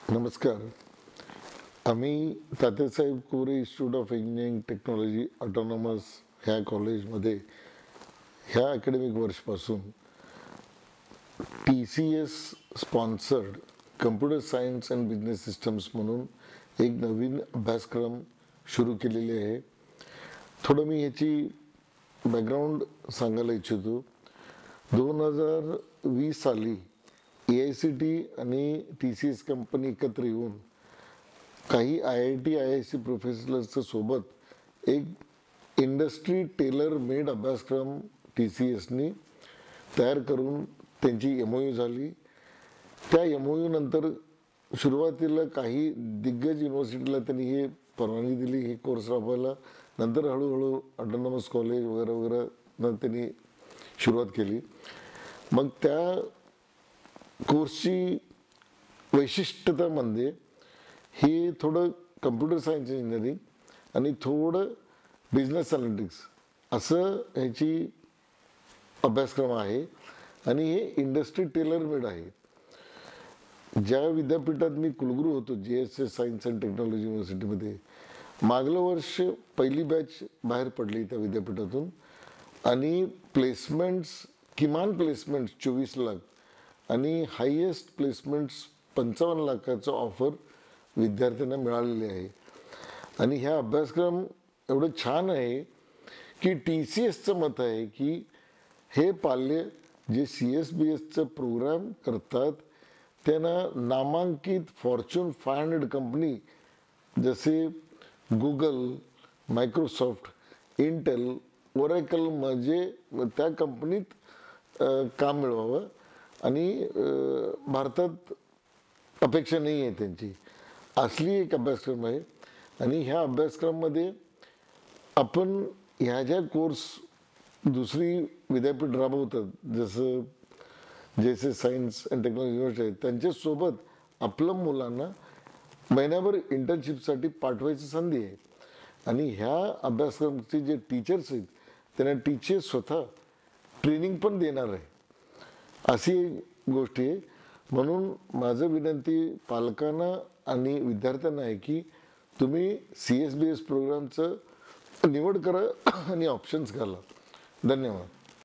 नमस्कार. आम्ही Tatyasaheb Kore institute of engineering technology autonomous ह्या कॉलेजमध्ये ह्या अकॅडमिक वर्षपासून TCS sponsored computer science and business systems म्हणून एक नवीन अभ्यासक्रम सुरू केलेले आहे. थोडं मी ह्याची बॅकग्राऊंड सांगायला इच्छितो. 2020 साली AICT आणि TCS कंपनी एकत्र येऊन काही IIT IIC प्रोफेशनल्सच्या सोबत एक इंडस्ट्री टेलर मेड अभ्यासक्रम TCSनी तयार करून त्यांची MOU झाली. त्या MOU नंतर सुरुवातीला काही दिग्गज युनिव्हर्सिटीला त्यांनी हे परवानगी दिली हे कोर्स राबवायला. नंतर हळूहळू ऑटोनॉमस कॉलेज वगैरे वगैरे त्यांनी सुरुवात केली. मग त्या कोर्सची वैशिष्ट्यता म्हणजे हे थोडं कम्प्युटर सायन्स इंजिनिअरिंग आणि थोडं बिझनेस अनालिटिक्स असं ह्याची अभ्यासक्रम आहे आणि हे इंडस्ट्री टेलर मेड आहे. ज्या विद्यापीठात मी कुलगुरू होतो JSS सायन्स अँड टेक्नॉलॉजी युनिव्हर्सिटीमध्ये, मागलं वर्ष पहिली बॅच बाहेर पडली त्या विद्यापीठातून आणि प्लेसमेंट्स किमान प्लेसमेंट्स 24 लाख आणि हायेस्ट प्लेसमेंट्स 55 लाखाचं ऑफर विद्यार्थ्यांना मिळालेले आहे. आणि ह्या अभ्यासक्रम एवढं छान आहे की TCSचं मत आहे की हे पाल्य जे CSBSचं प्रोग्राम करतात त्यांना नामांकित फॉर्च्यून 500 कंपनी जसे गुगल, मायक्रोसॉफ्ट, इंटेल, ओरेकल म्हणजे त्या कंपनीत काम मिळवावं आणि भारतात अपेक्षा नाही आहे त्यांची, असली एक अभ्यासक्रम आहे. आणि ह्या अभ्यासक्रमामध्ये आपण ह्या ज्या कोर्स दुसरी विद्यापीठ राबवतात जसं JSS science and technology university आहे त्यांच्यासोबत आपल्या मुलांना महिन्याभर इंटर्नशिपसाठी पाठवायची संधी आहे. आणि ह्या अभ्यासक्रमाचे जे टीचर्स आहेत त्यांना टीचर्स स्वतः ट्रेनिंग पण देणार आहे, अशी गोष्ट आहे. म्हणून माझं विनंती पालकांना आणि विद्यार्थ्यांना आहे की तुम्ही CSBS प्रोग्रामचं निवड करा आणि ऑप्शन्स घाला. धन्यवाद.